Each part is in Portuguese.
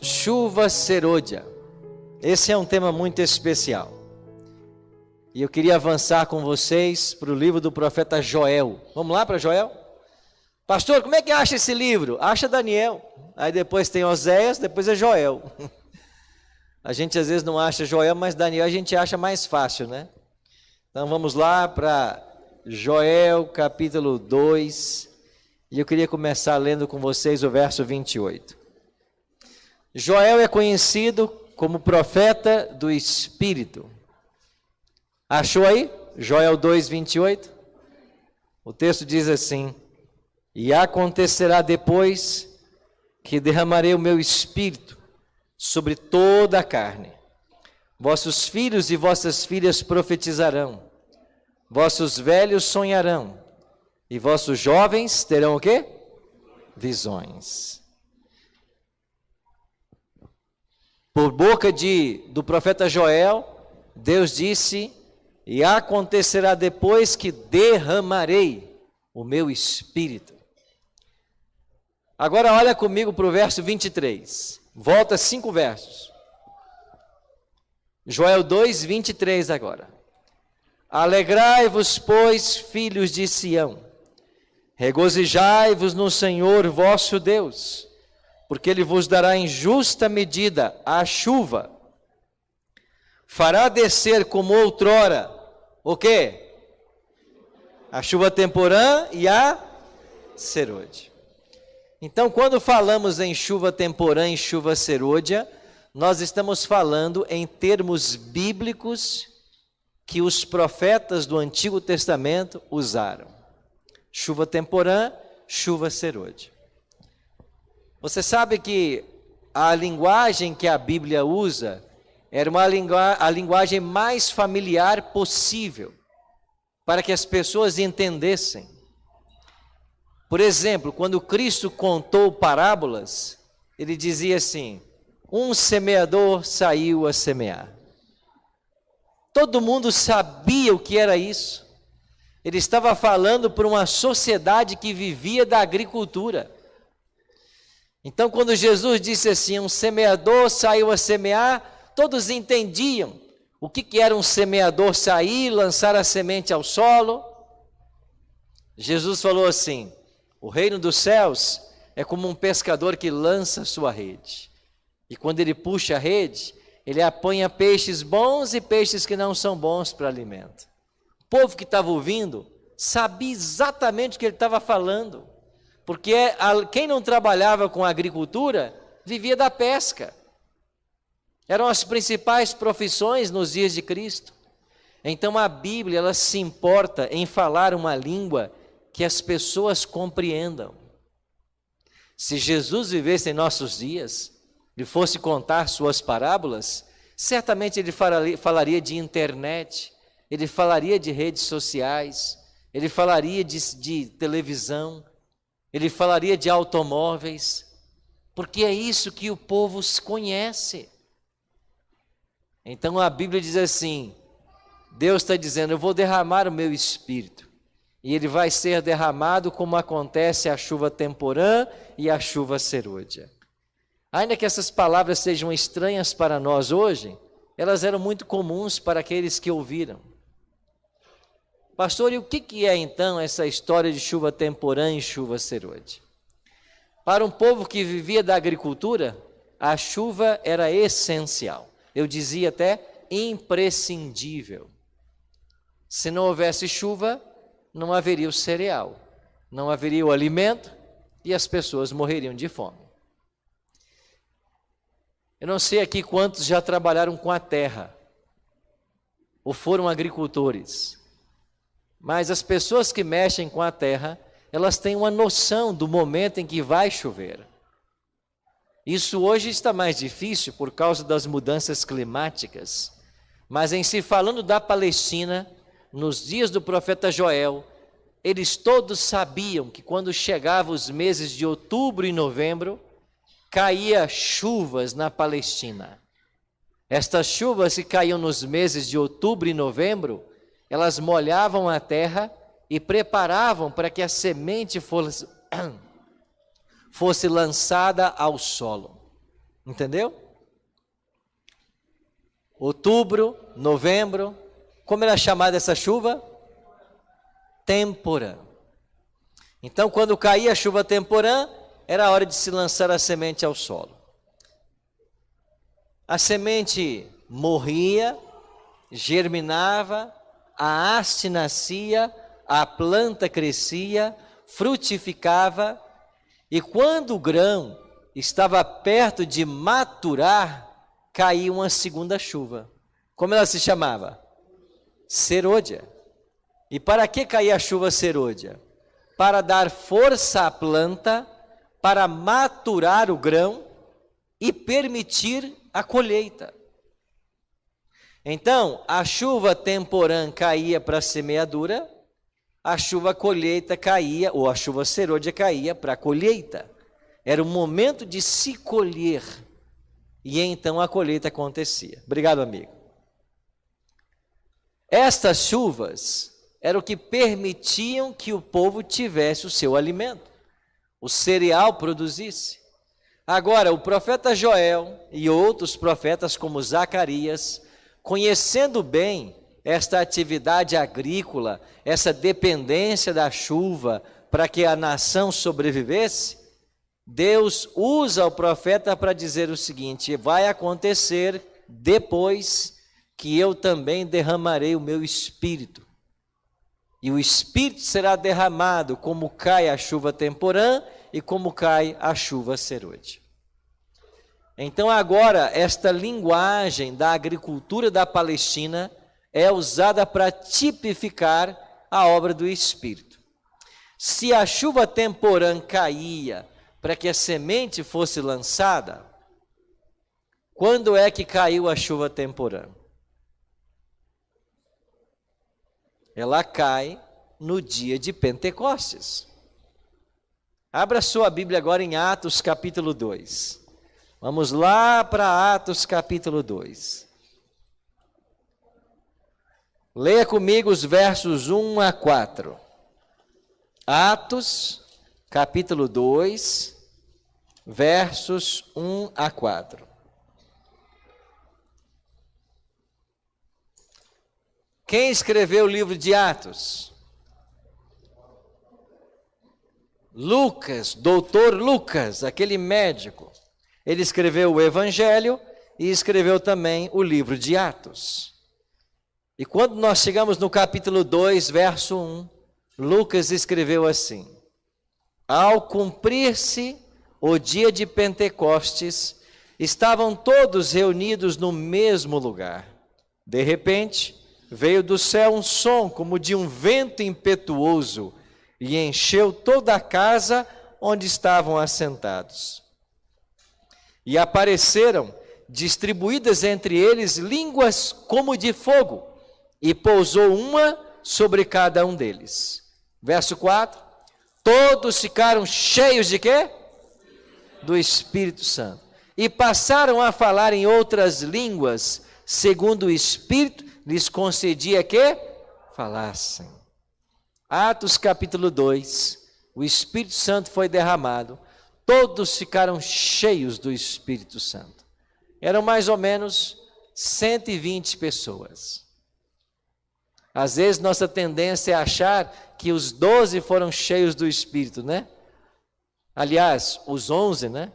Chuva serôdia. Esse é um tema muito especial. E eu queria avançar com vocês para o livro do profeta Joel. Vamos lá para Joel? Pastor, como é que acha esse livro? Acha Daniel. Aí depois tem Oséias, depois é Joel. A gente às vezes não acha Joel, mas Daniel a gente acha mais fácil, né? Então vamos lá para Joel capítulo 2. E eu queria começar lendo com vocês o verso 28. Joel é conhecido como profeta do Espírito. Achou aí? Joel 2, 28. O texto diz assim: E acontecerá depois que derramarei o meu Espírito sobre toda a carne. Vossos filhos e vossas filhas profetizarão, vossos velhos sonharão, e vossos jovens terão o quê? Visões. Por boca do profeta Joel, Deus disse: E acontecerá depois que derramarei o meu Espírito. Agora olha comigo para o verso 23. Volta 5 versos. Joel 2, 23 agora. Alegrai-vos, pois, filhos de Sião, regozijai-vos no Senhor vosso Deus, porque Ele vos dará em justa medida a chuva, fará descer como outrora, o quê? A chuva temporã e a serôdia. Então, quando falamos em chuva temporã e chuva serôdia, nós estamos falando em termos bíblicos que os profetas do Antigo Testamento usaram. Chuva temporã, chuva serôdia. Você sabe que a linguagem que a Bíblia usa era a linguagem mais familiar possível, para que as pessoas entendessem. Por exemplo, quando Cristo contou parábolas, ele dizia assim: um semeador saiu a semear. Todo mundo sabia o que era isso. Ele estava falando para uma sociedade que vivia da agricultura. Então, quando Jesus disse assim, um semeador saiu a semear, todos entendiam o que era um semeador sair, lançar a semente ao solo. Jesus falou assim: o reino dos céus é como um pescador que lança sua rede. E quando ele puxa a rede, ele apanha peixes bons e peixes que não são bons para alimento. O povo que estava ouvindo sabia exatamente o que ele estava falando, porque quem não trabalhava com agricultura vivia da pesca. Eram as principais profissões nos dias de Cristo. Então a Bíblia, ela se importa em falar uma língua que as pessoas compreendam. Se Jesus vivesse em nossos dias e fosse contar suas parábolas, certamente ele falaria de internet, ele falaria de redes sociais, ele falaria de televisão, ele falaria de automóveis, porque é isso que o povo conhece. Então a Bíblia diz assim, Deus está dizendo: eu vou derramar o meu Espírito, e ele vai ser derramado como acontece a chuva temporã e a chuva serôdia. Ainda que essas palavras sejam estranhas para nós hoje, elas eram muito comuns para aqueles que ouviram. Pastor, e o que é então essa história de chuva temporã e chuva serôdia? Para um povo que vivia da agricultura, a chuva era essencial. Eu dizia até imprescindível. Se não houvesse chuva, não haveria o cereal, não haveria o alimento e as pessoas morreriam de fome. Eu não sei aqui quantos já trabalharam com a terra ou foram agricultores, mas as pessoas que mexem com a terra, elas têm uma noção do momento em que vai chover. Isso hoje está mais difícil por causa das mudanças climáticas, mas em se falando da Palestina, nos dias do profeta Joel, eles todos sabiam que quando chegavam os meses de outubro e novembro, caía chuvas na Palestina. Estas chuvas que caíam nos meses de outubro e novembro, elas molhavam a terra e preparavam para que a semente fosse lançada ao solo. Entendeu? Outubro, novembro, como era chamada essa chuva? Temporã. Então, quando caía a chuva temporã, era a hora de se lançar a semente ao solo. A semente morria, germinava, a haste nascia, a planta crescia, frutificava, e quando o grão estava perto de maturar, caía uma segunda chuva. Como ela se chamava? Serôdia. E para que caía a chuva serôdia? Para dar força à planta, para maturar o grão e permitir a colheita. Então, a chuva temporã caía para a semeadura, a chuva colheita caía, ou a chuva serôdia caía para a colheita. Era o momento de se colher, e então a colheita acontecia. Obrigado, amigo. Estas chuvas eram o que permitiam que o povo tivesse o seu alimento, o cereal produzisse. Agora, o profeta Joel e outros profetas como Zacarias, conhecendo bem esta atividade agrícola, essa dependência da chuva para que a nação sobrevivesse, Deus usa o profeta para dizer o seguinte: vai acontecer depois que eu também derramarei o meu espírito. E o espírito será derramado como cai a chuva temporã e como cai a chuva serôdia. Então agora esta linguagem da agricultura da Palestina é usada para tipificar a obra do Espírito. Se a chuva temporã caía para que a semente fosse lançada, quando é que caiu a chuva temporã? Ela cai no dia de Pentecostes. Abra sua Bíblia agora em Atos capítulo 2. Vamos lá para Atos capítulo 2. Leia comigo os versos 1 a 4. Atos capítulo 2, versos 1 a 4. Quem escreveu o livro de Atos? Lucas, doutor Lucas, aquele médico. Ele escreveu o Evangelho e escreveu também o livro de Atos. E quando nós chegamos no capítulo 2, verso 1, Lucas escreveu assim: ao cumprir-se o dia de Pentecostes, estavam todos reunidos no mesmo lugar. De repente, veio do céu um som como de um vento impetuoso e encheu toda a casa onde estavam assentados. E apareceram, distribuídas entre eles, línguas como de fogo, e pousou uma sobre cada um deles. Verso 4, todos ficaram cheios de quê? Do Espírito Santo. E passaram a falar em outras línguas, segundo o Espírito lhes concedia que falassem. Atos capítulo 2, o Espírito Santo foi derramado, todos ficaram cheios do Espírito Santo. Eram mais ou menos 120 pessoas. Às vezes nossa tendência é achar que os 12 foram cheios do Espírito, né? Aliás, os 11, né?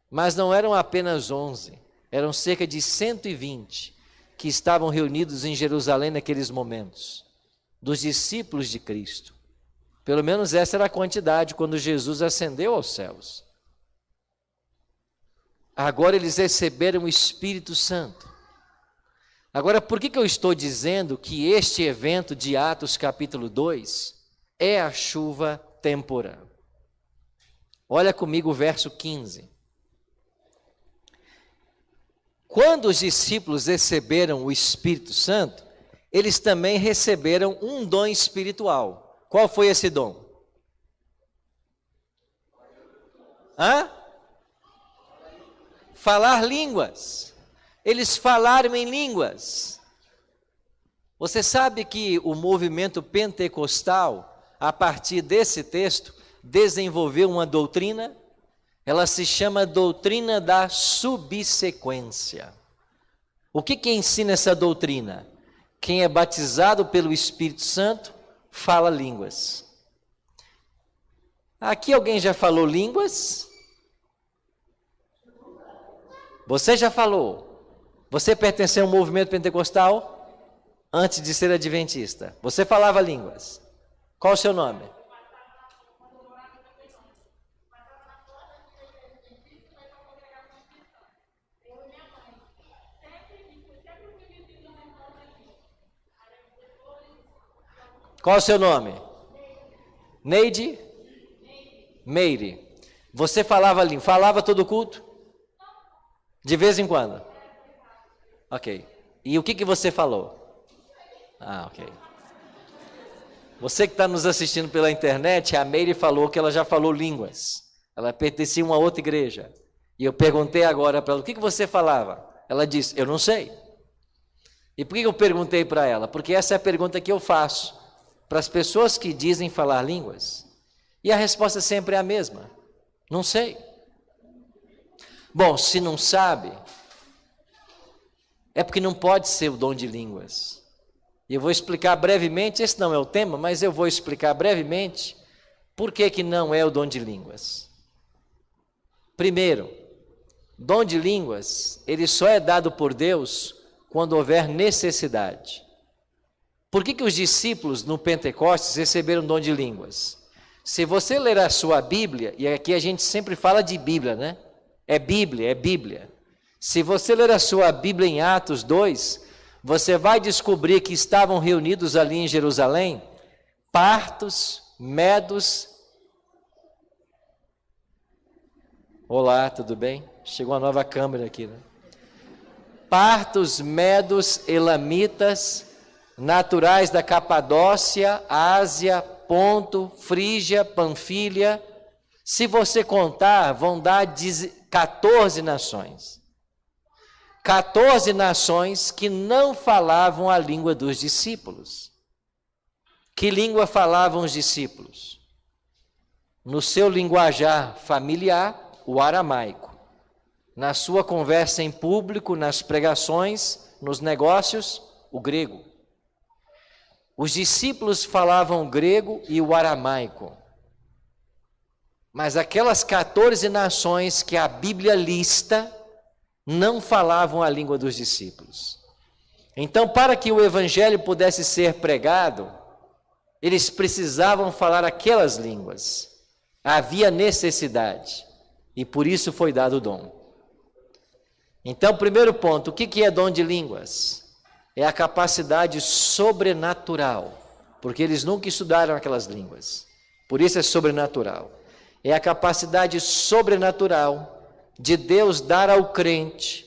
Mas não eram apenas 11, eram cerca de 120 que estavam reunidos em Jerusalém naqueles momentos, dos discípulos de Cristo. Pelo menos essa era a quantidade quando Jesus ascendeu aos céus. Agora eles receberam o Espírito Santo. Agora, por que eu estou dizendo que este evento de Atos capítulo 2 é a chuva temporã? Olha comigo o verso 15. Quando os discípulos receberam o Espírito Santo, eles também receberam um dom espiritual. Qual foi esse dom? Falar línguas. Eles falaram em línguas. Você sabe que o movimento pentecostal, a partir desse texto, desenvolveu uma doutrina. ela se chama doutrina da subsequência. O que ensina essa doutrina? Quem é batizado pelo Espírito Santo fala línguas. Aqui alguém já falou línguas? Você já falou? Você pertenceu a um movimento pentecostal antes de ser adventista? Você falava línguas? Qual o seu nome? Qual o seu nome? Neide? Meire. Você falava língua? Falava todo culto? De vez em quando? Ok. E o que você falou? Ok. Você que está nos assistindo pela internet, a Meire falou que ela já falou línguas. Ela pertencia a uma outra igreja. E eu perguntei agora para ela, o que você falava? Ela disse, eu não sei. E por que eu perguntei para ela? Porque essa é a pergunta que eu faço para as pessoas que dizem falar línguas. E a resposta sempre é a mesma. Não sei. Bom, se não sabe, é porque não pode ser o dom de línguas. E eu vou explicar brevemente, esse não é o tema, mas eu vou explicar brevemente por que não é o dom de línguas. Primeiro, dom de línguas, ele só é dado por Deus quando houver necessidade. Por que os discípulos no Pentecostes receberam dom de línguas? Se você ler a sua Bíblia, e aqui a gente sempre fala de Bíblia, né? É Bíblia, é Bíblia. Se você ler a sua Bíblia em Atos 2, você vai descobrir que estavam reunidos ali em Jerusalém, partos, medos. Olá, tudo bem? Chegou uma nova câmera aqui, né? Partos, medos, elamitas, naturais da Capadócia, Ásia, Ponto, Frígia, Panfilha. Se você contar, vão dar 14 nações. 14 nações que não falavam a língua dos discípulos. Que língua falavam os discípulos? No seu linguajar familiar, o aramaico. Na sua conversa em público, nas pregações, nos negócios, o grego. Os discípulos falavam o grego e o aramaico. Mas aquelas 14 nações que a Bíblia lista não falavam a língua dos discípulos. Então, para que o evangelho pudesse ser pregado, eles precisavam falar aquelas línguas. Havia necessidade e por isso foi dado o dom. Então, primeiro ponto, o que é dom de línguas? É a capacidade sobrenatural, porque eles nunca estudaram aquelas línguas, por isso é sobrenatural. É a capacidade sobrenatural de Deus dar ao crente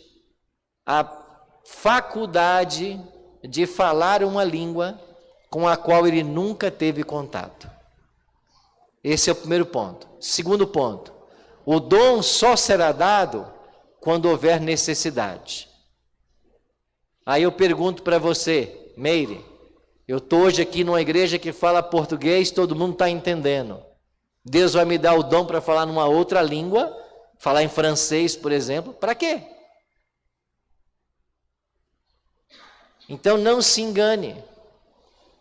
a faculdade de falar uma língua com a qual ele nunca teve contato. Esse é o primeiro ponto. Segundo ponto, o dom só será dado quando houver necessidade. Aí eu pergunto para você, Meire, eu estou hoje aqui numa igreja que fala português, todo mundo está entendendo. Deus vai me dar o dom para falar numa outra língua, falar em francês, por exemplo, para quê? Então não se engane.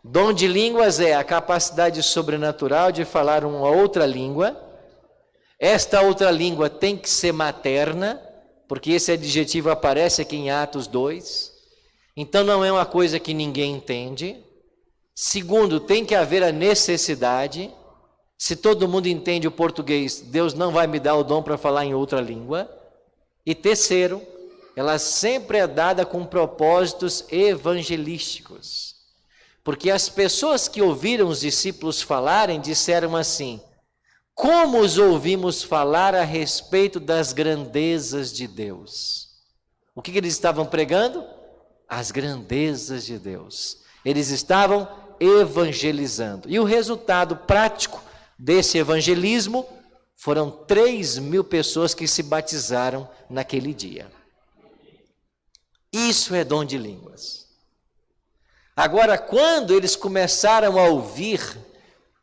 Dom de línguas é a capacidade sobrenatural de falar uma outra língua. Esta outra língua tem que ser materna, porque esse adjetivo aparece aqui em Atos 2. Então não é uma coisa que ninguém entende. Segundo, tem que haver a necessidade. Se todo mundo entende o português, Deus não vai me dar o dom para falar em outra língua. E terceiro, ela sempre é dada com propósitos evangelísticos. Porque as pessoas que ouviram os discípulos falarem, disseram assim: como os ouvimos falar a respeito das grandezas de Deus? O que eles estavam pregando? As grandezas de Deus. Eles estavam evangelizando. E o resultado prático desse evangelismo foram 3.000 pessoas que se batizaram naquele dia. Isso é dom de línguas. Agora, quando eles começaram a ouvir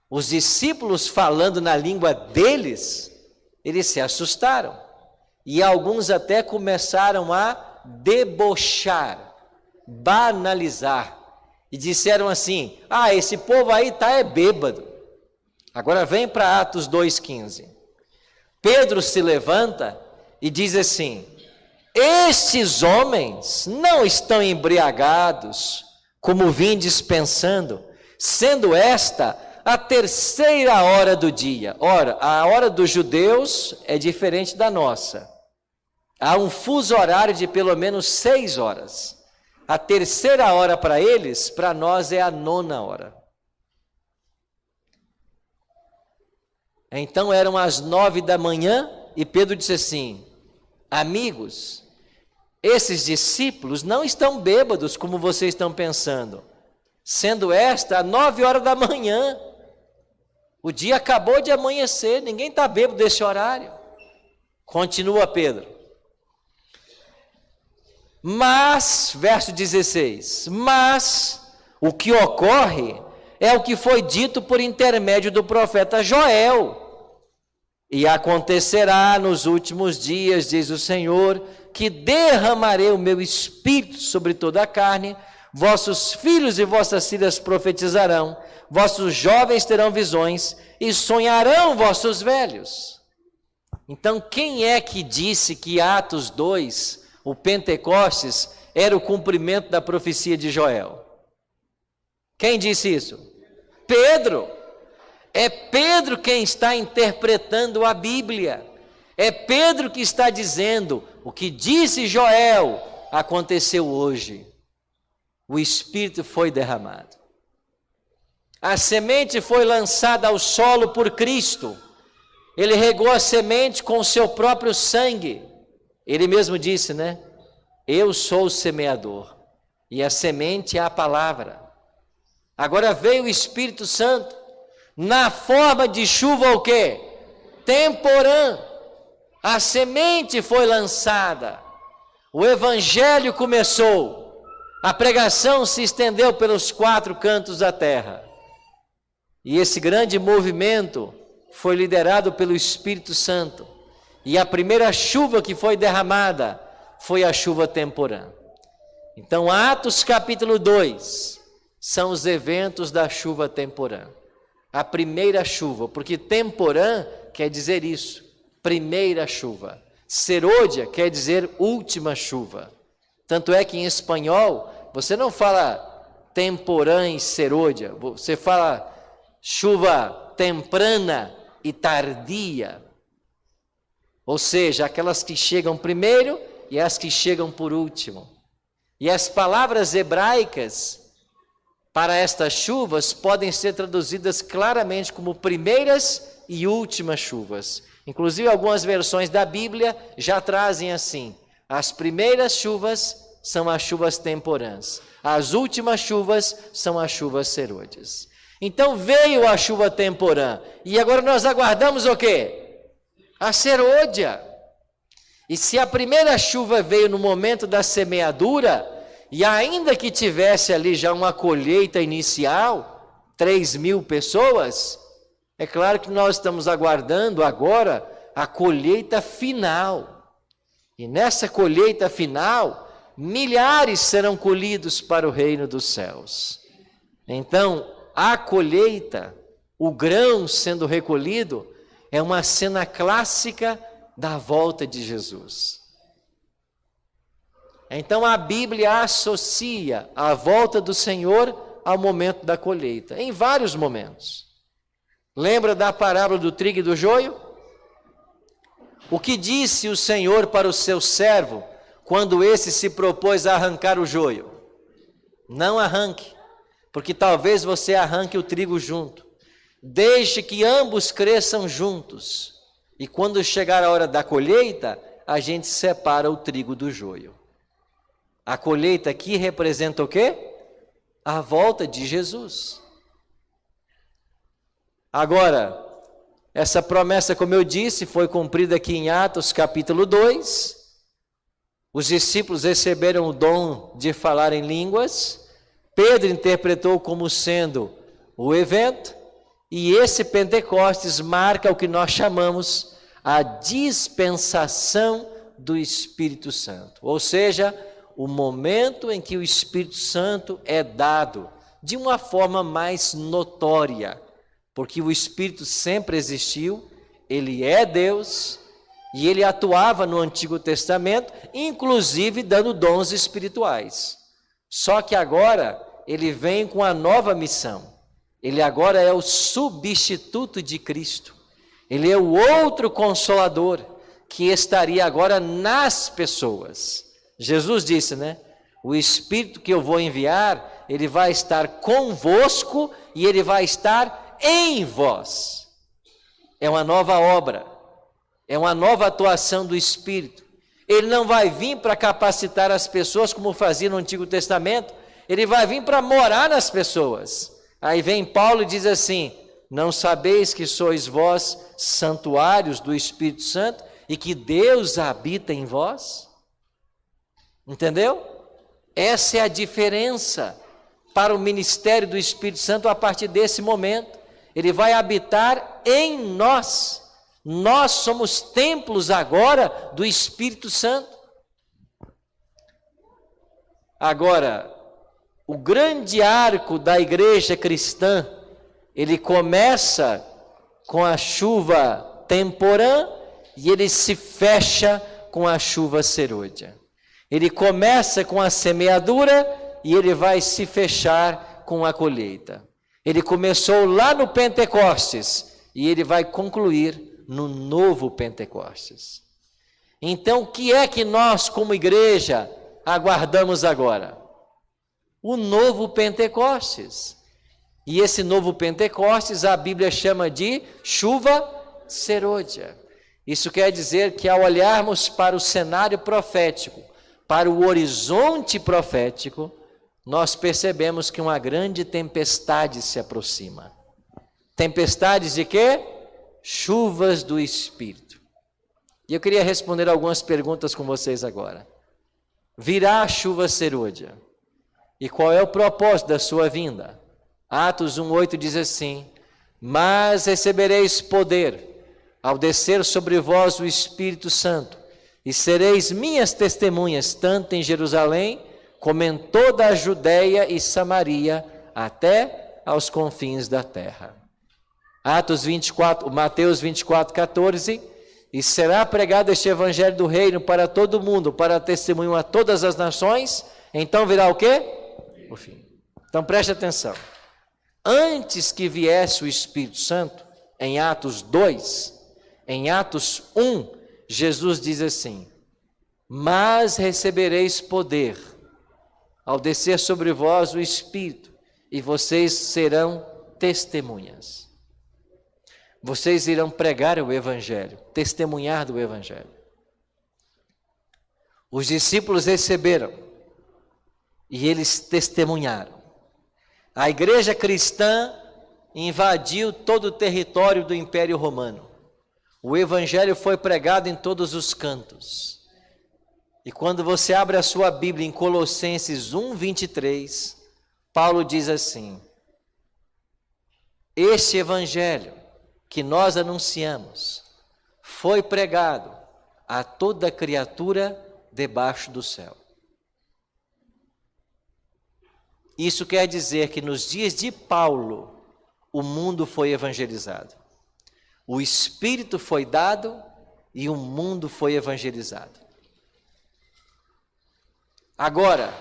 os discípulos falando na língua deles, eles se assustaram. E alguns até começaram a debochar, banalizar. E disseram assim: esse povo aí é bêbado. Agora vem para Atos 2,15. Pedro se levanta e diz assim: estes homens não estão embriagados, como vindes pensando, sendo esta a 3ª hora do dia. Ora, a hora dos judeus é diferente da nossa. Há um fuso horário de pelo menos 6 horas. A 3ª hora para eles, para nós é a 9ª hora. Então eram as 9 da manhã e Pedro disse assim: amigos, esses discípulos não estão bêbados como vocês estão pensando, sendo esta 9 horas da manhã. O dia acabou de amanhecer, ninguém está bêbado desse horário. Continua Pedro. Mas, verso 16, mas o que ocorre é o que foi dito por intermédio do profeta Joel. E acontecerá nos últimos dias, diz o Senhor, que derramarei o meu espírito sobre toda a carne, vossos filhos e vossas filhas profetizarão, vossos jovens terão visões e sonharão vossos velhos. Então, quem é que disse que Atos 2, o Pentecostes, era o cumprimento da profecia de Joel? Quem disse isso? Pedro. É Pedro quem está interpretando a Bíblia. É Pedro que está dizendo: o que disse Joel aconteceu hoje. O Espírito foi derramado. A semente foi lançada ao solo por Cristo. Ele regou a semente com o seu próprio sangue. Ele mesmo disse, né? Eu sou o semeador e a semente é a palavra. Agora veio o Espírito Santo na forma de chuva o quê? Temporã. A semente foi lançada. O evangelho começou. A pregação se estendeu pelos 4 cantos da terra. E esse grande movimento foi liderado pelo Espírito Santo. E a primeira chuva que foi derramada foi a chuva temporã. Então, Atos capítulo 2 são os eventos da chuva temporã. A primeira chuva, porque temporã quer dizer isso, primeira chuva. Serôdia quer dizer última chuva. Tanto é que em espanhol, você não fala temporã e serôdia, você fala chuva temprana e tardia. Ou seja, aquelas que chegam primeiro e as que chegam por último. E as palavras hebraicas para estas chuvas podem ser traduzidas claramente como primeiras e últimas chuvas. Inclusive, algumas versões da Bíblia já trazem assim: as primeiras chuvas são as chuvas temporãs, as últimas chuvas são as chuvas serôdias. Então veio a chuva temporã, e agora nós aguardamos o quê? A serôdia. E se a primeira chuva veio no momento da semeadura, e ainda que tivesse ali já uma colheita inicial, 3.000 pessoas, é claro que nós estamos aguardando agora a colheita final. E nessa colheita final, milhares serão colhidos para o reino dos céus. Então, a colheita, o grão sendo recolhido, é uma cena clássica da volta de Jesus. Então a Bíblia associa a volta do Senhor ao momento da colheita, em vários momentos. Lembra da parábola do trigo e do joio? O que disse o Senhor para o seu servo quando esse se propôs a arrancar o joio? Não arranque, porque talvez você arranque o trigo junto. Deixe que ambos cresçam juntos. E quando chegar a hora da colheita, a gente separa o trigo do joio. A colheita aqui representa o quê? A volta de Jesus. Agora, essa promessa, como eu disse, foi cumprida aqui em Atos capítulo 2. Os discípulos receberam o dom de falar em línguas. Pedro interpretou como sendo o evento. E esse Pentecostes marca o que nós chamamos a dispensação do Espírito Santo, ou seja, o momento em que o Espírito Santo é dado de uma forma mais notória, porque o Espírito sempre existiu, ele é Deus e ele atuava no Antigo Testamento, inclusive dando dons espirituais. Só que agora ele vem com a nova missão. Ele agora é o substituto de Cristo. Ele é o outro consolador que estaria agora nas pessoas. Jesus disse, né? O Espírito que eu vou enviar, ele vai estar convosco e ele vai estar em vós. É uma nova obra, é uma nova atuação do Espírito. Ele não vai vir para capacitar as pessoas como fazia no Antigo Testamento, ele vai vir para morar nas pessoas. Aí vem Paulo e diz assim: não sabeis que sois vós santuários do Espírito Santo e que Deus habita em vós? Entendeu? Essa é a diferença para o ministério do Espírito Santo a partir desse momento. Ele vai habitar em nós. Nós somos templos agora do Espírito Santo. Agora, o grande arco da igreja cristã, ele começa com a chuva temporã e ele se fecha com a chuva serôdia. Ele começa com a semeadura e ele vai se fechar com a colheita. Ele começou lá no Pentecostes e ele vai concluir no novo Pentecostes. Então, o que é que nós, como igreja, aguardamos agora? O novo Pentecostes. E esse novo Pentecostes, a Bíblia chama de chuva serôdia. Isso quer dizer que ao olharmos para o cenário profético, para o horizonte profético, nós percebemos que uma grande tempestade se aproxima. Tempestades de quê? Chuvas do Espírito. E eu queria responder algumas perguntas com vocês agora. Virá a chuva serôdia. E qual é o propósito da sua vinda? Atos 1:8 diz assim: mas recebereis poder ao descer sobre vós o Espírito Santo, e sereis minhas testemunhas, tanto em Jerusalém, como em toda a Judeia e Samaria, até aos confins da terra. Mateus 24:14, e será pregado este evangelho do reino para todo o mundo, para testemunho a todas as nações, então virá o quê? O fim. Então preste atenção. Antes que viesse o Espírito Santo, em Atos 2, em Atos 1, Jesus diz assim: mas recebereis poder ao descer sobre vós o Espírito, e vocês serão testemunhas. Vocês irão pregar o Evangelho, testemunhar do Evangelho. Os discípulos receberam e eles testemunharam. A igreja cristã invadiu todo o território do Império Romano. O Evangelho foi pregado em todos os cantos. E quando você abre a sua Bíblia em Colossenses 1:23, Paulo diz assim: este Evangelho que nós anunciamos foi pregado a toda criatura debaixo do céu. Isso quer dizer que nos dias de Paulo, o mundo foi evangelizado. O Espírito foi dado e o mundo foi evangelizado. Agora,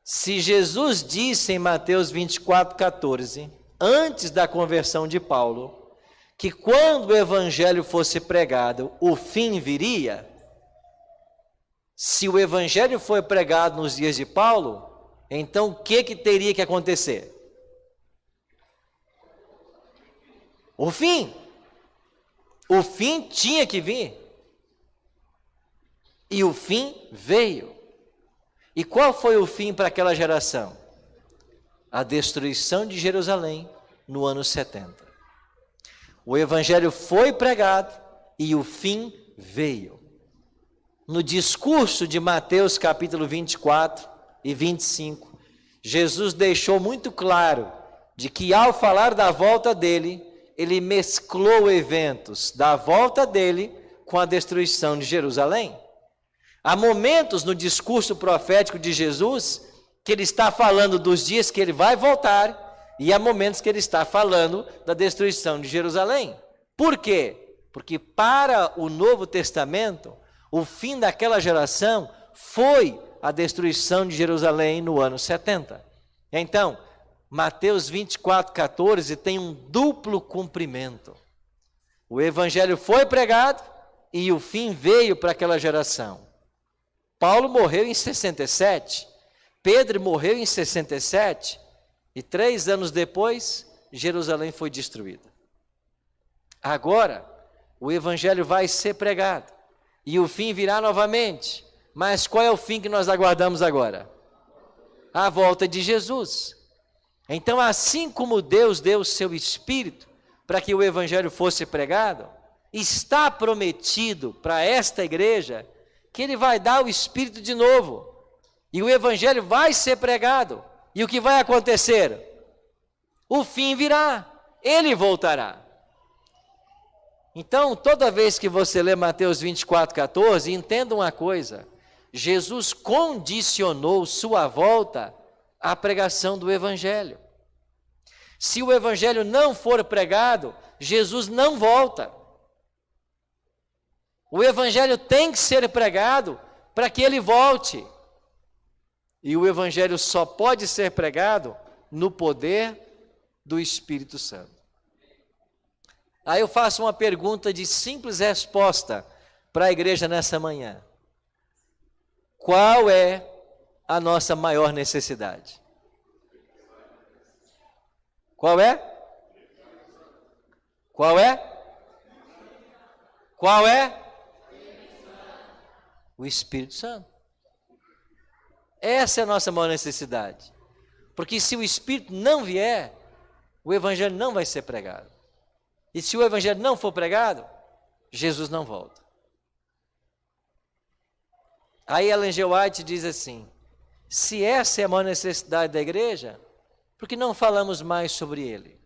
se Jesus disse em Mateus 24:14, antes da conversão de Paulo, que quando o evangelho fosse pregado, o fim viria, se o evangelho foi pregado nos dias de Paulo, então o que teria que acontecer? O fim. O fim tinha que vir. E o fim veio. E qual foi o fim para aquela geração? A destruição de Jerusalém no ano 70. O evangelho foi pregado e o fim veio. No discurso de Mateus capítulo 24 e 25, Jesus deixou muito claro de que ao falar da volta dele, ele mesclou eventos da volta dele com a destruição de Jerusalém. Há momentos no discurso profético de Jesus que ele está falando dos dias que ele vai voltar, e há momentos que ele está falando da destruição de Jerusalém. Por quê? Porque para o Novo Testamento, o fim daquela geração foi a destruição de Jerusalém no ano 70. Então, Mateus 24:14 tem um duplo cumprimento. O evangelho foi pregado e o fim veio para aquela geração. Paulo morreu em 67, Pedro morreu em 67, e 3 anos depois, Jerusalém foi destruída. Agora, o evangelho vai ser pregado, e o fim virá novamente. Mas qual é o fim que nós aguardamos agora? A volta de Jesus. Então, assim como Deus deu o seu Espírito para que o evangelho fosse pregado, está prometido para esta igreja que ele vai dar o Espírito de novo, e o evangelho vai ser pregado, e o que vai acontecer? O fim virá, ele voltará. Então, toda vez que você lê Mateus 24:14, entenda uma coisa: Jesus condicionou sua volta à pregação do evangelho. Se o evangelho não for pregado, Jesus não volta. O evangelho tem que ser pregado para que ele volte. E o evangelho só pode ser pregado no poder do Espírito Santo. Aí eu faço uma pergunta de simples resposta para a igreja nessa manhã. Qual é a nossa maior necessidade? Qual é? Qual é? Qual é? O Espírito Santo. Essa é a nossa maior necessidade. Porque se o Espírito não vier, o evangelho não vai ser pregado. E se o evangelho não for pregado, Jesus não volta. Aí Ellen G. White diz assim: se essa é a maior necessidade da igreja, por que não falamos mais sobre ele?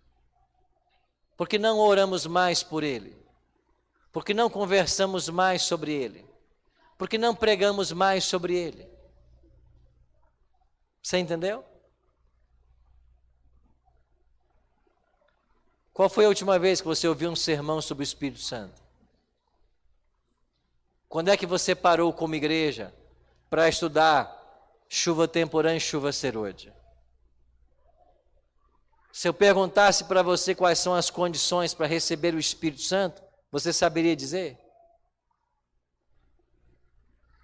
Por que não oramos mais por ele? Por que não conversamos mais sobre ele? Por que não pregamos mais sobre ele? Você entendeu? Qual foi a última vez que você ouviu um sermão sobre o Espírito Santo? Quando é que você parou como igreja para estudar chuva temporã e chuva serôdia? Se eu perguntasse para você quais são as condições para receber o Espírito Santo, você saberia dizer?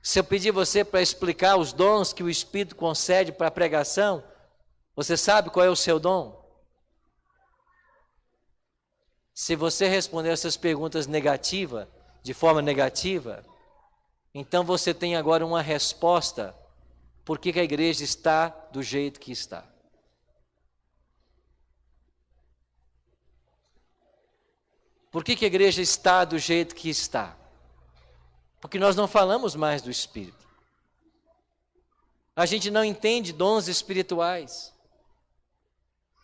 Se eu pedir você para explicar os dons que o Espírito concede para a pregação, você sabe qual é o seu dom? Se você responder essas perguntas de forma negativa, então você tem agora uma resposta por que a igreja está do jeito que está. Por que a igreja está do jeito que está? Porque nós não falamos mais do Espírito. A gente não entende dons espirituais.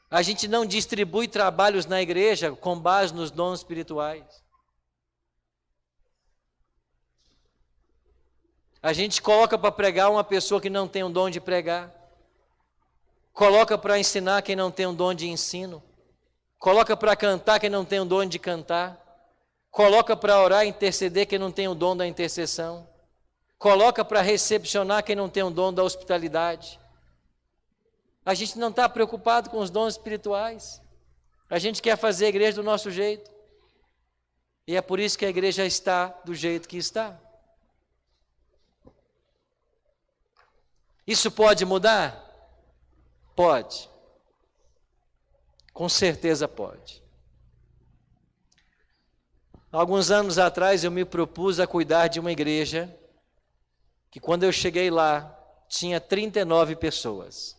A gente não distribui trabalhos na igreja com base nos dons espirituais. A gente coloca para pregar uma pessoa que não tem um dom de pregar. Coloca para ensinar quem não tem um dom de ensino. Coloca para cantar quem não tem um dom de cantar. Coloca para orar e interceder quem não tem o dom da intercessão. Coloca para recepcionar quem não tem o dom da hospitalidade. A gente não está preocupado com os dons espirituais. A gente quer fazer a igreja do nosso jeito. E é por isso que a igreja está do jeito que está. Isso pode mudar? Pode. Com certeza pode. Alguns anos atrás eu me propus a cuidar de uma igreja que quando eu cheguei lá tinha 39 pessoas.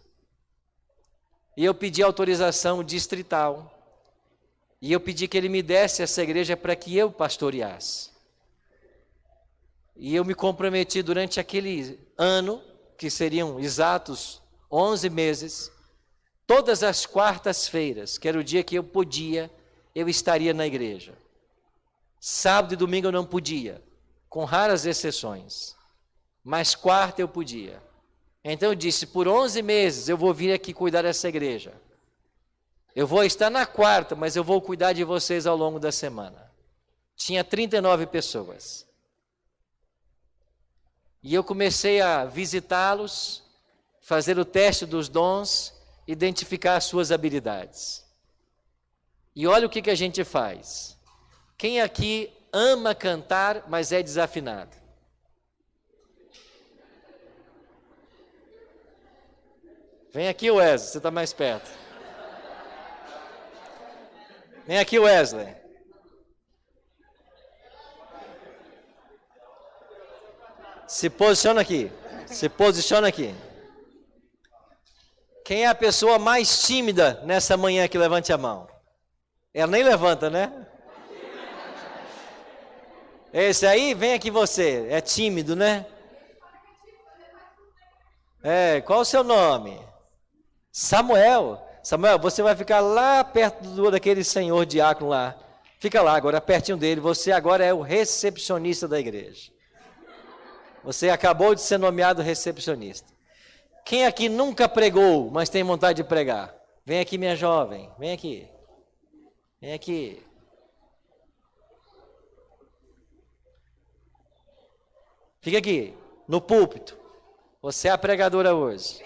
E eu pedi autorização distrital. E eu pedi que ele me desse essa igreja para que eu pastoreasse. E eu me comprometi durante aquele ano, que seriam exatos 11 meses, todas as quartas-feiras, que era o dia que eu podia, eu estaria na igreja. Sábado e domingo eu não podia, com raras exceções. Mas quarta eu podia. Então eu disse, por 11 meses eu vou vir aqui cuidar dessa igreja. Eu vou estar na quarta, mas eu vou cuidar de vocês ao longo da semana. Tinha 39 pessoas. E eu comecei a visitá-los, fazer o teste dos dons, identificar as suas habilidades. E olha o que a gente faz. Quem aqui ama cantar, mas é desafinado? Vem aqui, Wesley, você está mais perto. Vem aqui, Wesley. Se posiciona aqui. Se posiciona aqui. Quem é a pessoa mais tímida nessa manhã que levante a mão? Ela nem levanta, né? Esse aí, vem aqui você. É tímido, né? Qual o seu nome? Samuel. Samuel, você vai ficar lá perto daquele senhor diácono lá. Fica lá agora, pertinho dele. Você agora é o recepcionista da igreja. Você acabou de ser nomeado recepcionista. Quem aqui nunca pregou, mas tem vontade de pregar? Vem aqui, minha jovem. Vem aqui. Vem aqui. Fica aqui, no púlpito. Você é a pregadora hoje.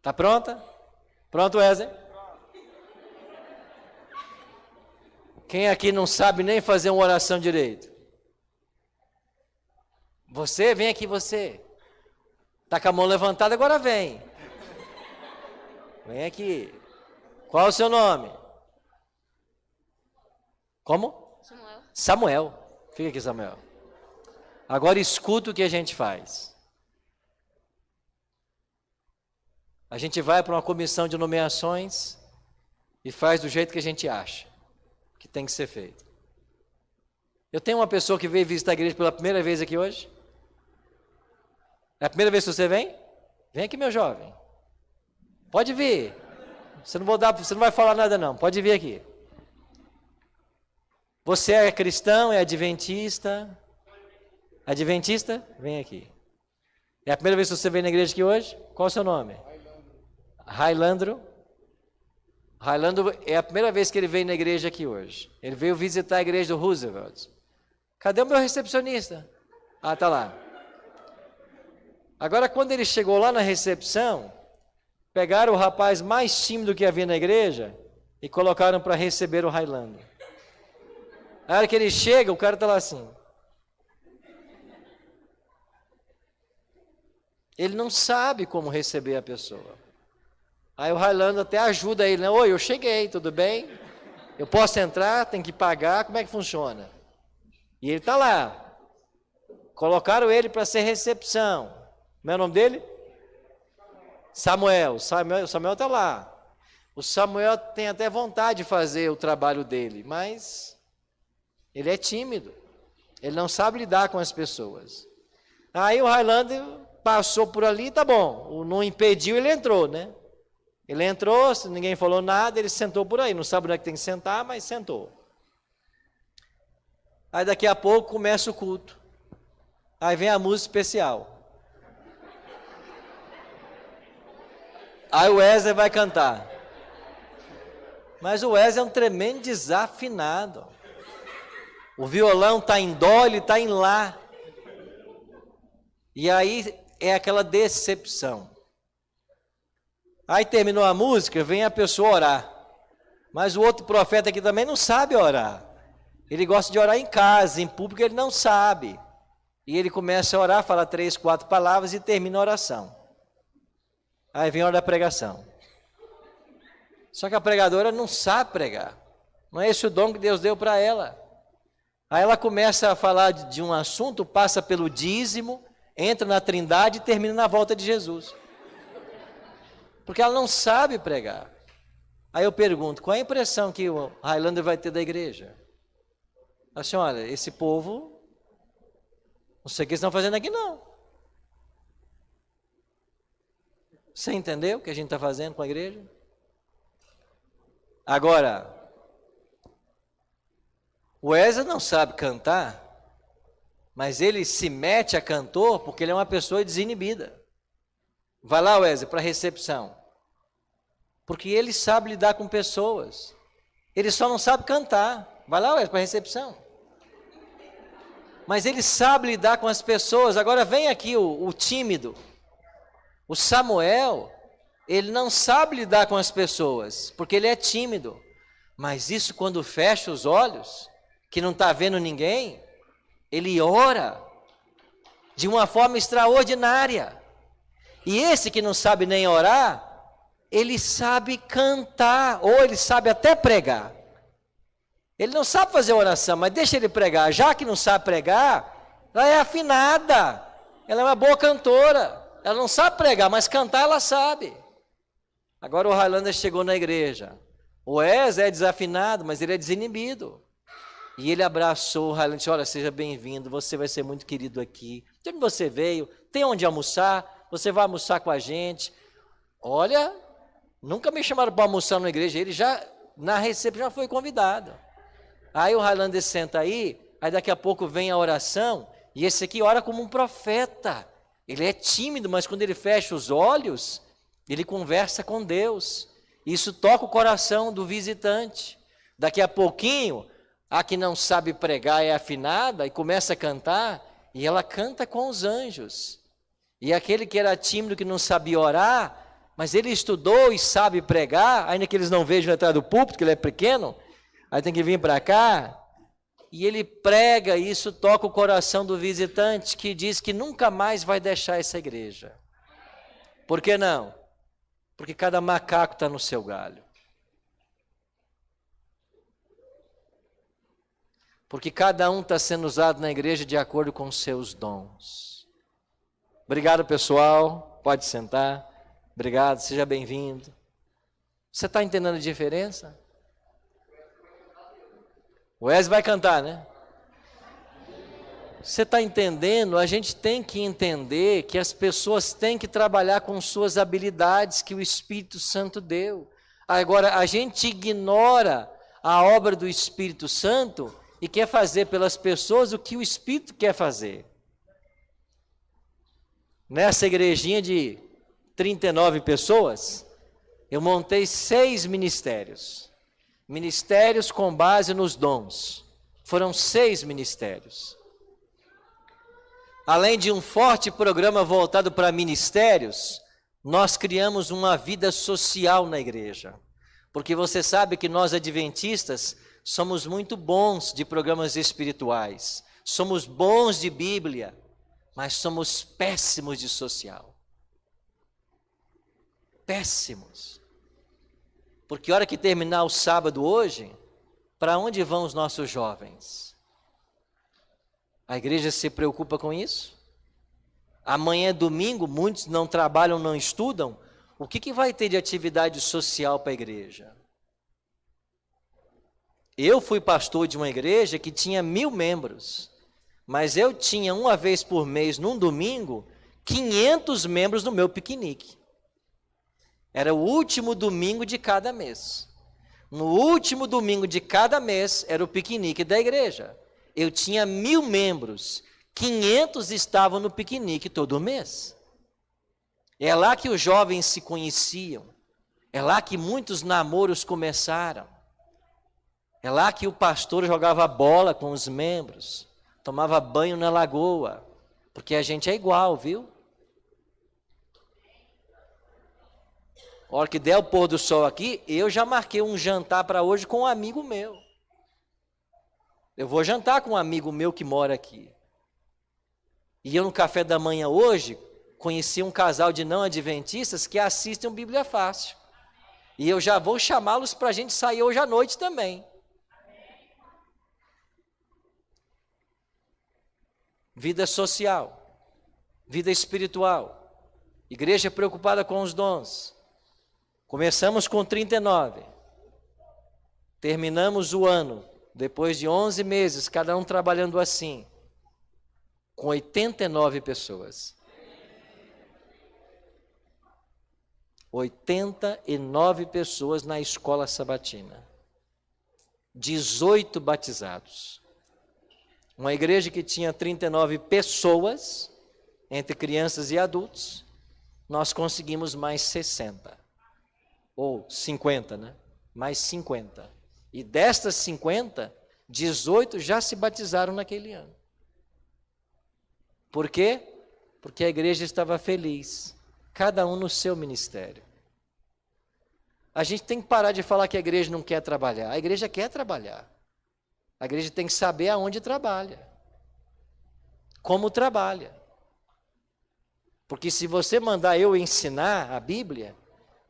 Tá pronta? Pronto, Wesley? Quem aqui não sabe nem fazer uma oração direito? Você, vem aqui você. Tá com a mão levantada, agora vem. Vem aqui. Qual é o seu nome? Como? Samuel. Samuel. Fica aqui, Samuel. Agora escuta o que a gente faz. A gente vai para uma comissão de nomeações e faz do jeito que a gente acha que tem que ser feito. Eu tenho uma pessoa que veio visitar a igreja pela primeira vez aqui hoje. É a primeira vez que você vem? Vem aqui, meu jovem. Pode vir. Você não vai falar nada não. Pode vir aqui. Você é cristão, é adventista? Adventista? Vem aqui. É a primeira vez que você vem na igreja aqui hoje? Qual é o seu nome? Railandro. Railandro é a primeira vez que ele veio na igreja aqui hoje. Ele veio visitar a igreja do Roosevelt. Cadê o meu recepcionista? Ah, tá lá. Agora, quando ele chegou lá na recepção, pegaram o rapaz mais tímido que havia na igreja e colocaram para receber o Railandro. A hora que ele chega, o cara está lá assim. Ele não sabe como receber a pessoa. Aí o Railandro até ajuda ele, né? Oi, eu cheguei, tudo bem? Eu posso entrar, tem que pagar, como é que funciona? E ele está lá. Colocaram ele para ser recepção. Como é o nome dele? Samuel. Samuel está lá. O Samuel tem até vontade de fazer o trabalho dele, mas ele é tímido. Ele não sabe lidar com as pessoas. Aí o Highlander passou por ali, tá bom. Não impediu, ele entrou, né? Ele entrou, se ninguém falou nada, ele sentou por aí. Não sabe onde é que tem que sentar, mas sentou. Aí daqui a pouco começa o culto. Aí vem a música especial. Aí o Wesley vai cantar. Mas o Wesley é um tremendo desafinado. O violão está em dó, ele está em lá. E aí é aquela decepção. Aí terminou a música, vem a pessoa orar. Mas o outro profeta aqui também não sabe orar. Ele gosta de orar em casa, em público ele não sabe. E ele começa a orar, fala 3, 4 palavras e termina a oração. Aí vem a hora da pregação. Só que a pregadora não sabe pregar. Não é esse o dom que Deus deu para ela. Aí ela começa a falar de um assunto, passa pelo dízimo, entra na Trindade e termina na volta de Jesus. Porque ela não sabe pregar. Aí eu pergunto, qual é a impressão que o Highlander vai ter da igreja? Assim, olha, esse povo, não sei o que eles estão fazendo aqui não. Você entendeu o que a gente está fazendo com a igreja? Agora, o Wesley não sabe cantar, mas ele se mete a cantor porque ele é uma pessoa desinibida. Vai lá, Wesley, para a recepção. Porque ele sabe lidar com pessoas. Ele só não sabe cantar. Vai lá, Wesley, para a recepção. Mas ele sabe lidar com as pessoas. Agora vem aqui o tímido. O Samuel, ele não sabe lidar com as pessoas, porque ele é tímido. Mas isso quando fecha os olhos, que não está vendo ninguém, ele ora de uma forma extraordinária. E esse que não sabe nem orar, ele sabe cantar, ou ele sabe até pregar. Ele não sabe fazer oração, mas deixa ele pregar. Já que não sabe pregar, ela é afinada, ela é uma boa cantora. Ela não sabe pregar, mas cantar ela sabe. Agora o Highlander chegou na igreja. O Wesley é desafinado, mas ele é desinibido. E ele abraçou o Highlander e disse: olha, seja bem-vindo, você vai ser muito querido aqui. De onde você veio? Tem onde almoçar? Você vai almoçar com a gente? Olha, nunca me chamaram para almoçar na igreja. Ele já, na recepção, já foi convidado. Aí o Highlander senta aí daqui a pouco vem a oração, e esse aqui ora como um profeta. Ele é tímido, mas quando ele fecha os olhos, ele conversa com Deus. Isso toca o coração do visitante. Daqui a pouquinho, a que não sabe pregar é afinada e começa a cantar, e ela canta com os anjos. E aquele que era tímido, que não sabia orar, mas ele estudou e sabe pregar, ainda que eles não vejam atrás do púlpito, que ele é pequeno, aí tem que vir para cá, e ele prega, e isso toca o coração do visitante, que diz que nunca mais vai deixar essa igreja. Por que não? Porque cada macaco está no seu galho. Porque cada um está sendo usado na igreja de acordo com os seus dons. Obrigado, pessoal. Pode sentar. Obrigado, seja bem-vindo. Você está entendendo a diferença? O Wesley vai cantar, né? Você está entendendo? A gente tem que entender que as pessoas têm que trabalhar com suas habilidades que o Espírito Santo deu. Agora, a gente ignora a obra do Espírito Santo e quer fazer pelas pessoas o que o Espírito quer fazer. Nessa igrejinha de 39 pessoas, eu montei 6 ministérios. Ministérios com base nos dons. Foram 6 ministérios. Além de um forte programa voltado para ministérios, nós criamos uma vida social na igreja. Porque você sabe que nós adventistas somos muito bons de programas espirituais. Somos bons de Bíblia, mas somos péssimos de social. Péssimos. Porque a hora que terminar o sábado hoje, para onde vão os nossos jovens? A igreja se preocupa com isso? Amanhã é domingo, muitos não trabalham, não estudam. O que vai ter de atividade social para a igreja? Eu fui pastor de uma igreja que tinha 1000 membros, mas eu tinha uma vez por mês, num domingo, 500 membros no meu piquenique. Era o último domingo de cada mês. No último domingo de cada mês era o piquenique da igreja. Eu tinha 1000 membros, 500 estavam no piquenique todo mês. É lá que os jovens se conheciam. É lá que muitos namoros começaram. É lá que o pastor jogava bola com os membros, tomava banho na lagoa, porque a gente é igual, viu? A hora que der o pôr do sol aqui, eu já marquei um jantar para hoje com um amigo meu. Eu vou jantar com um amigo meu que mora aqui. E eu no café da manhã hoje, conheci um casal de não adventistas que assistem o Bíblia Fácil. E eu já vou chamá-los para a gente sair hoje à noite também. Vida social, vida espiritual, igreja preocupada com os dons. Começamos com 39, terminamos o ano, depois de 11 meses, cada um trabalhando assim, com 89 pessoas. 89 pessoas na escola sabatina. 18 batizados. Uma igreja que tinha 39 pessoas, entre crianças e adultos, nós conseguimos mais 60. Ou 50, né? Mais 50. E destas 50, 18 já se batizaram naquele ano. Por quê? Porque a igreja estava feliz, cada um no seu ministério. A gente tem que parar de falar que a igreja não quer trabalhar. A igreja quer trabalhar. A igreja tem que saber aonde trabalha, como trabalha. Porque se você mandar eu ensinar a Bíblia,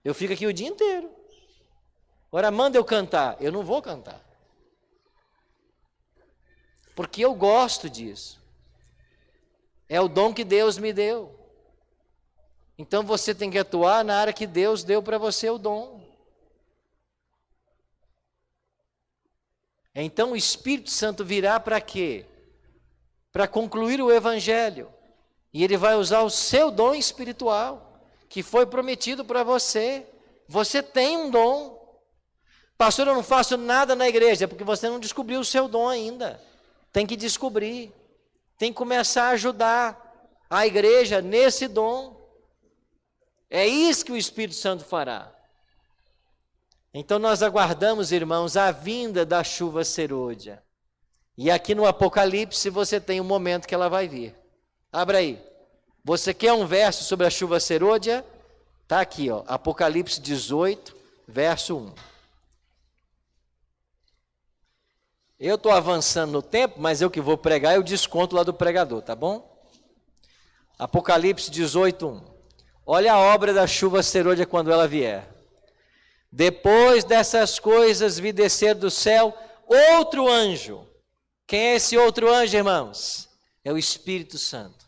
eu fico aqui o dia inteiro. Agora manda eu cantar, eu não vou cantar. Porque eu gosto disso. É o dom que Deus me deu. Então você tem que atuar na área que Deus deu para você o dom. Então o Espírito Santo virá para quê? Para concluir o Evangelho. E ele vai usar o seu dom espiritual, que foi prometido para você. Você tem um dom. Pastor, eu não faço nada na igreja, porque você não descobriu o seu dom ainda. Tem que descobrir. Tem que começar a ajudar a igreja nesse dom. É isso que o Espírito Santo fará. Então nós aguardamos, irmãos, a vinda da chuva serôdia. E aqui no Apocalipse você tem um momento que ela vai vir. Abra aí. Você quer um verso sobre a chuva serôdia? Está aqui, ó, Apocalipse 18, verso 1. Eu estou avançando no tempo, mas eu que vou pregar, eu desconto lá do pregador, tá bom? Apocalipse 18, 1. Olha a obra da chuva serôdia quando ela vier. Depois dessas coisas vi descer do céu outro anjo. Quem é esse outro anjo, irmãos? É o Espírito Santo.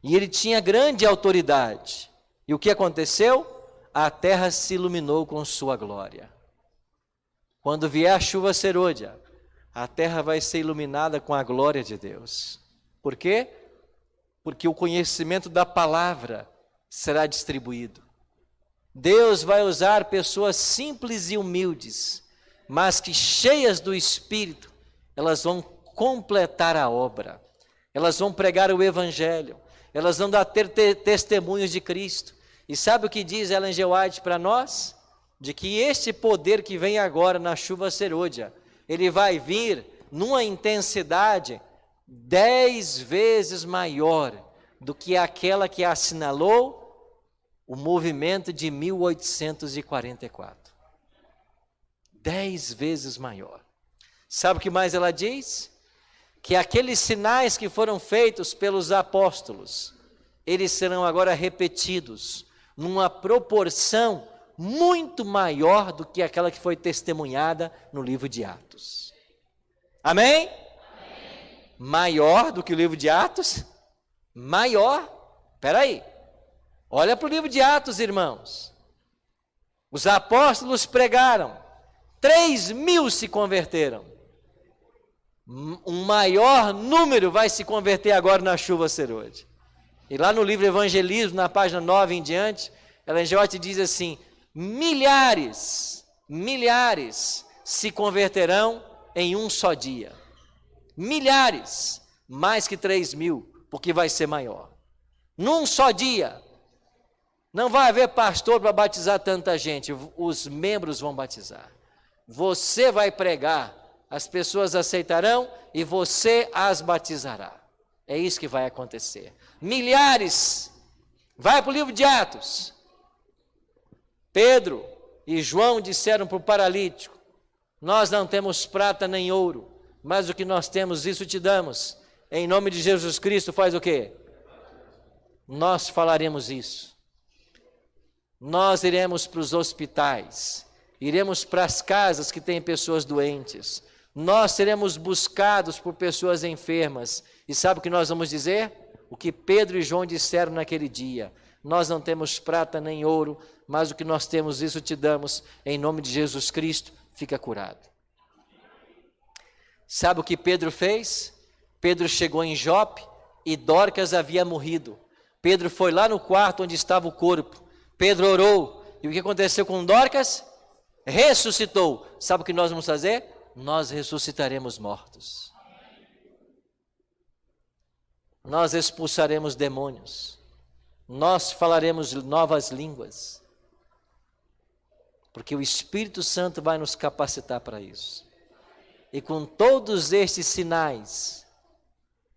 E ele tinha grande autoridade. E o que aconteceu? A terra se iluminou com sua glória. Quando vier a chuva serôdia, a terra vai ser iluminada com a glória de Deus. Por quê? Porque o conhecimento da palavra será distribuído. Deus vai usar pessoas simples e humildes, mas que cheias do Espírito, elas vão completar a obra. Elas vão pregar o Evangelho. Elas vão dar testemunhos de Cristo. E sabe o que diz Ellen G. White para nós? De que este poder que vem agora na chuva serôdia, ele vai vir numa intensidade 10 vezes maior do que aquela que assinalou o movimento de 1844. 10 vezes maior. Sabe o que mais ela diz? Que aqueles sinais que foram feitos pelos apóstolos, eles serão agora repetidos numa proporção muito maior do que aquela que foi testemunhada no livro de Atos. Amém? Amém. Maior do que o livro de Atos? Maior? Espera aí. Olha para o livro de Atos, irmãos. Os apóstolos pregaram, 3.000 se converteram. Um maior número vai se converter agora na chuva serôdia. E lá no livro Evangelismo, na página 9 em diante, Ellen G. White diz assim: milhares se converterão em um só dia. Milhares, mais que 3.000, porque vai ser maior. Num só dia. Não vai haver pastor para batizar tanta gente, os membros vão batizar. Você vai pregar, as pessoas aceitarão e você as batizará. É isso que vai acontecer. Milhares. Vai para o livro de Atos. Pedro e João disseram para o paralítico: nós não temos prata nem ouro, mas o que nós temos, isso te damos. Em nome de Jesus Cristo, faz o quê? Nós falaremos isso. Nós iremos para os hospitais, iremos para as casas que têm pessoas doentes, nós seremos buscados por pessoas enfermas. E sabe o que nós vamos dizer? O que Pedro e João disseram naquele dia: nós não temos prata nem ouro, mas o que nós temos, isso te damos. Em nome de Jesus Cristo, fica curado. Sabe o que Pedro fez? Pedro chegou em Jope e Dorcas havia morrido. Pedro foi lá no quarto onde estava o corpo. Pedro orou E o que aconteceu com Dorcas? Ressuscitou. Sabe o que nós vamos fazer? Nós ressuscitaremos mortos. Nós expulsaremos demônios. Nós falaremos novas línguas. Porque o Espírito Santo vai nos capacitar para isso. E com todos estes sinais,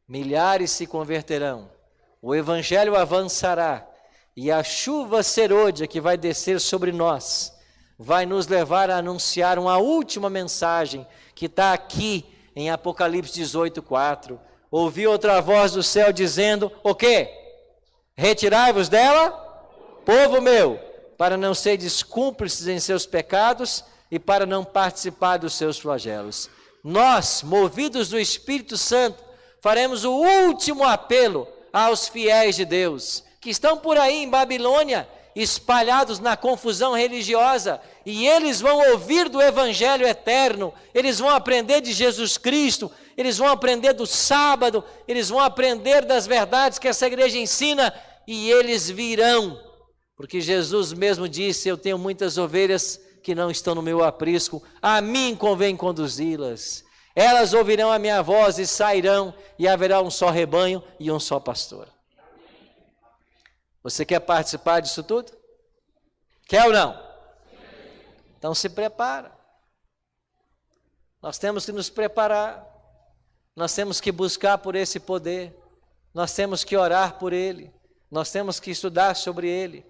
milhares se converterão, o Evangelho avançará, e a chuva serôdia que vai descer sobre nós, vai nos levar a anunciar uma última mensagem, que está aqui em Apocalipse 18:4. Ouvi outra voz do céu dizendo, o quê? Retirai-vos dela, povo meu, para não seres cúmplices em seus pecados, e para não participar dos seus flagelos. Nós, movidos do Espírito Santo, faremos o último apelo aos fiéis de Deus, que estão por aí em Babilônia, espalhados na confusão religiosa, e eles vão ouvir do Evangelho eterno, eles vão aprender de Jesus Cristo, eles vão aprender do sábado, eles vão aprender das verdades que essa igreja ensina, e eles virão, porque Jesus mesmo disse, eu tenho muitas ovelhas que não estão no meu aprisco, a mim convém conduzi-las. Elas ouvirão a minha voz e sairão, e haverá um só rebanho e um só pastor. Você quer participar disso tudo? Quer ou não? Então se prepara. Nós temos que nos preparar. Nós temos que buscar por esse poder. Nós temos que orar por ele. Nós temos que estudar sobre ele.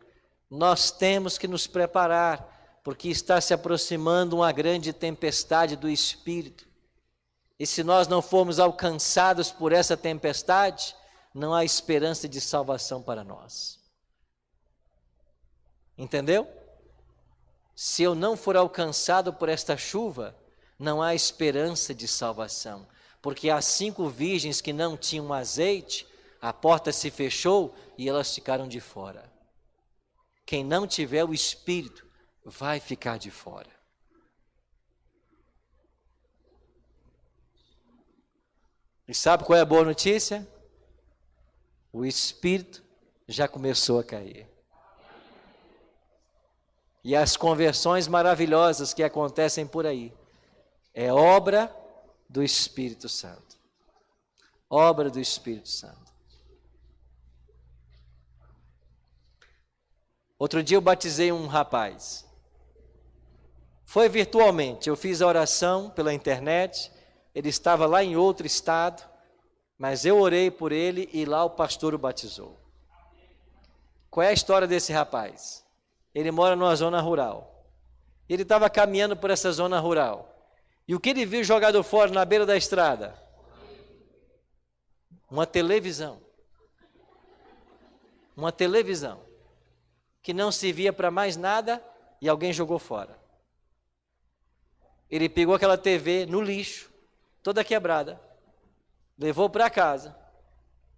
Nós temos que nos preparar, porque está se aproximando uma grande tempestade do Espírito. E se nós não formos alcançados por essa tempestade, não há esperança de salvação para nós. Entendeu? Se eu não for alcançado por esta chuva, não há esperança de salvação. Porque as 5 virgens que não tinham azeite, a porta se fechou e elas ficaram de fora. Quem não tiver o Espírito vai ficar de fora. E sabe qual é a boa notícia? O Espírito já começou a cair. E as conversões maravilhosas que acontecem por aí, é obra do Espírito Santo. Obra do Espírito Santo. Outro dia eu batizei um rapaz. Foi virtualmente, eu fiz a oração pela internet, ele estava lá em outro estado, mas eu orei por ele e lá o pastor o batizou. Qual é a história desse rapaz? Ele mora numa zona rural. Ele estava caminhando por essa zona rural. E o que ele viu jogado fora na beira da estrada? Uma televisão. Uma televisão. Que não servia para mais nada e alguém jogou fora. Ele pegou aquela TV no lixo, toda quebrada, levou para casa,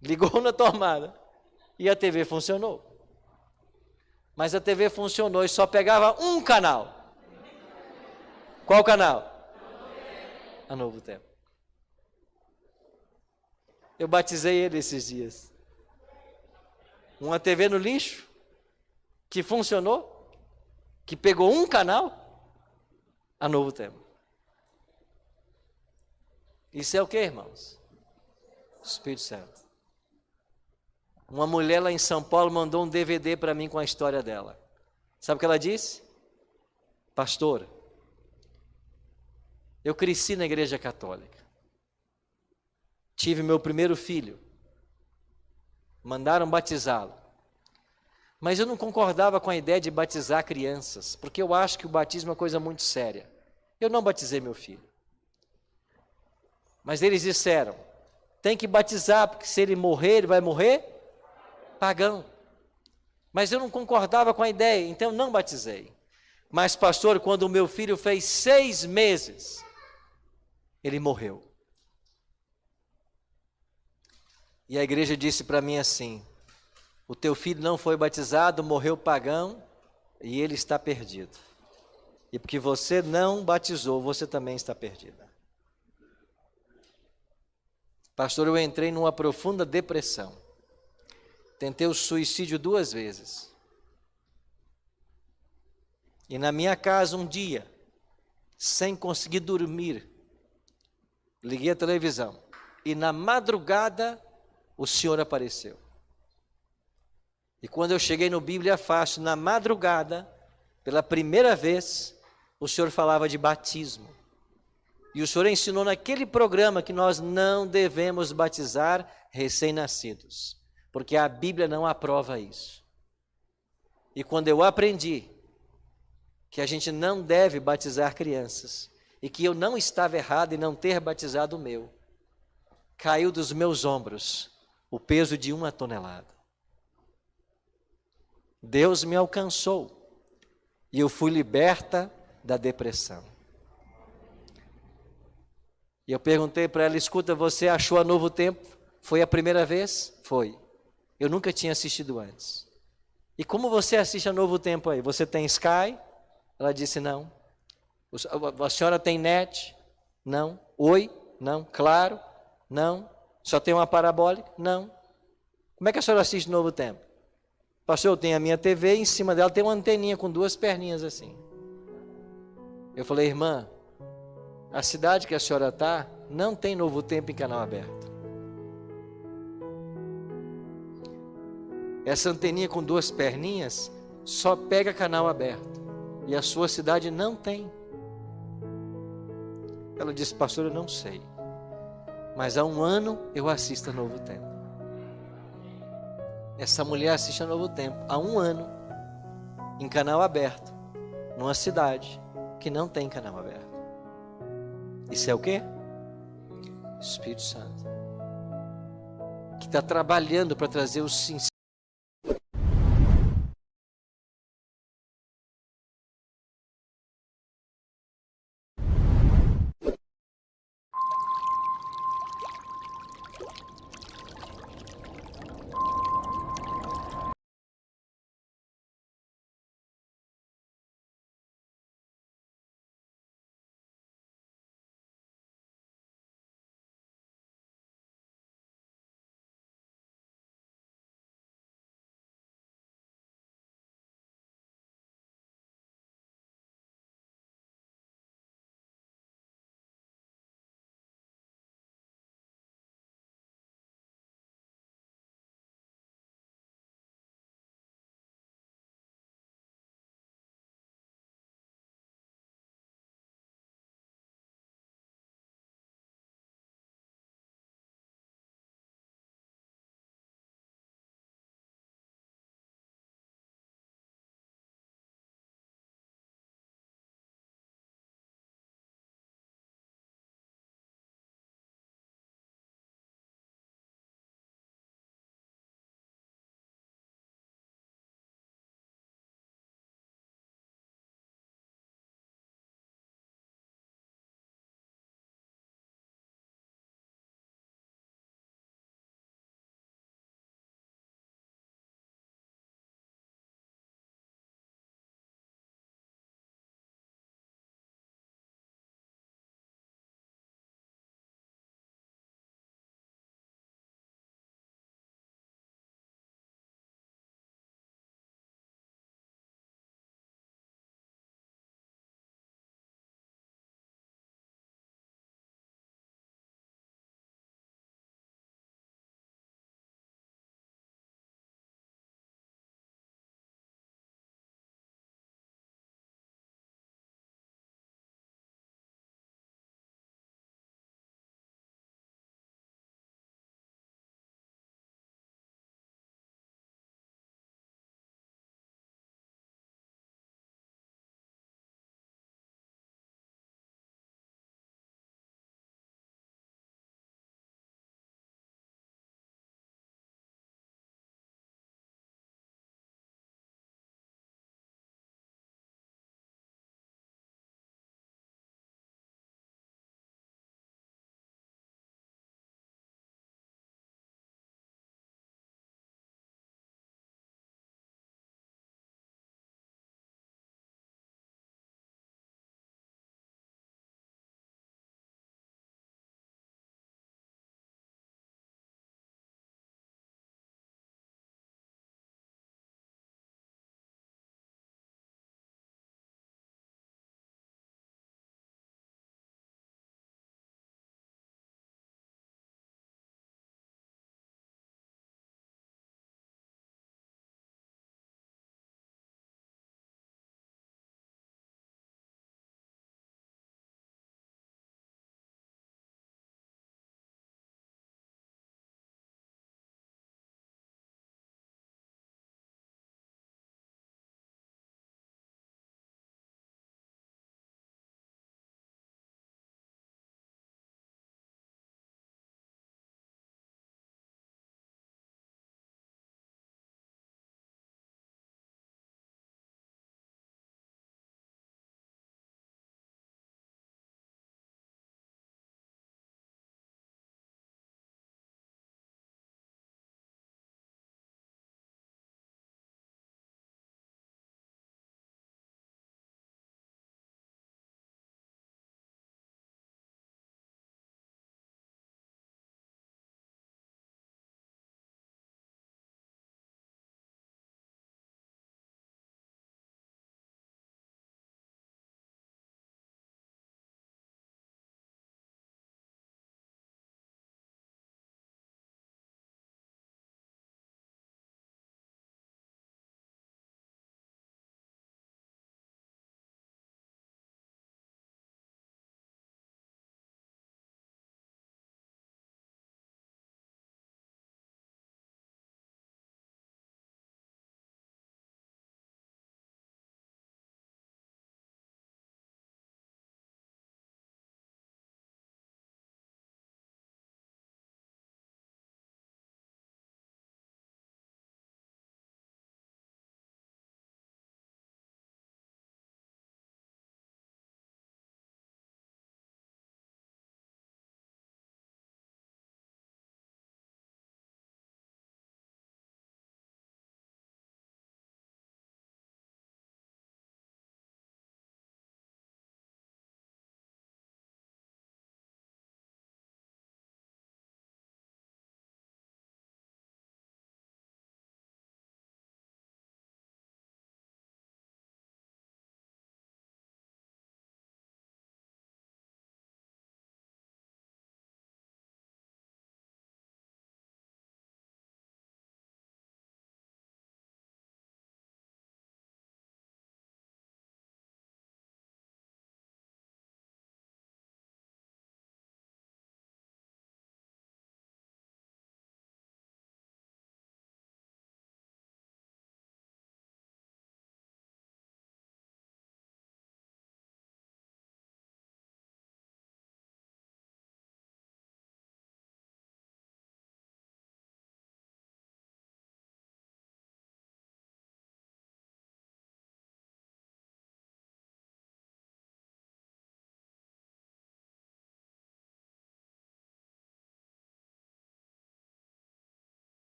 ligou na tomada e a TV funcionou. Mas a TV funcionou e só pegava um canal. Qual canal? A Novo Tempo. Eu batizei ele esses dias. Uma TV no lixo, que funcionou, que pegou um canal, a Novo Tempo. Isso é o que, irmãos? Espírito Santo. Uma mulher lá em São Paulo mandou um DVD para mim com a história dela. Sabe o que ela disse? Pastor, eu cresci na igreja católica. Tive meu primeiro filho. Mandaram batizá-lo. Mas eu não concordava com a ideia de batizar crianças, porque eu acho que o batismo é uma coisa muito séria. Eu não batizei meu filho. Mas eles disseram, tem que batizar, porque se ele morrer, ele vai morrer pagão. Mas eu não concordava com a ideia, então eu não batizei. Mas pastor, quando o meu filho fez 6 meses, ele morreu. E a igreja disse para mim assim, o teu filho não foi batizado, morreu pagão e ele está perdido. E porque você não batizou, você também está perdida. Pastor, eu entrei numa profunda depressão. Tentei o suicídio 2 vezes. E na minha casa um dia, sem conseguir dormir, liguei a televisão. E na madrugada, o Senhor apareceu. E quando eu cheguei no Bíblia Fácil, na madrugada, pela primeira vez, o Senhor falava de batismo. E o Senhor ensinou naquele programa que nós não devemos batizar recém-nascidos, porque a Bíblia não aprova isso. E quando eu aprendi que a gente não deve batizar crianças, e que eu não estava errado em não ter batizado o meu, caiu dos meus ombros o peso de 1 tonelada. Deus me alcançou e eu fui liberta da depressão. E eu perguntei para ela, escuta, você achou a Novo Tempo? Foi a primeira vez? Foi. Eu nunca tinha assistido antes. E como você assiste a Novo Tempo aí? Você tem Sky? Ela disse não. A senhora tem net? Não. Oi? Não. Claro? Não. Só tem uma parabólica? Não. Como é que a senhora assiste Novo Tempo? Pastor, eu tenho a minha TV, em cima dela tem uma anteninha com 2 perninhas assim. Eu falei, irmã, a cidade que a senhora está não tem Novo Tempo em canal aberto. Essa anteninha com 2 perninhas só pega canal aberto. E a sua cidade não tem. Ela disse, pastor, eu não sei. Mas há 1 ano eu assisto a Novo Tempo. Essa mulher assiste a Novo Tempo há 1 ano, em canal aberto, numa cidade que não tem canal aberto. Isso é o quê? Espírito Santo, que está trabalhando para trazer os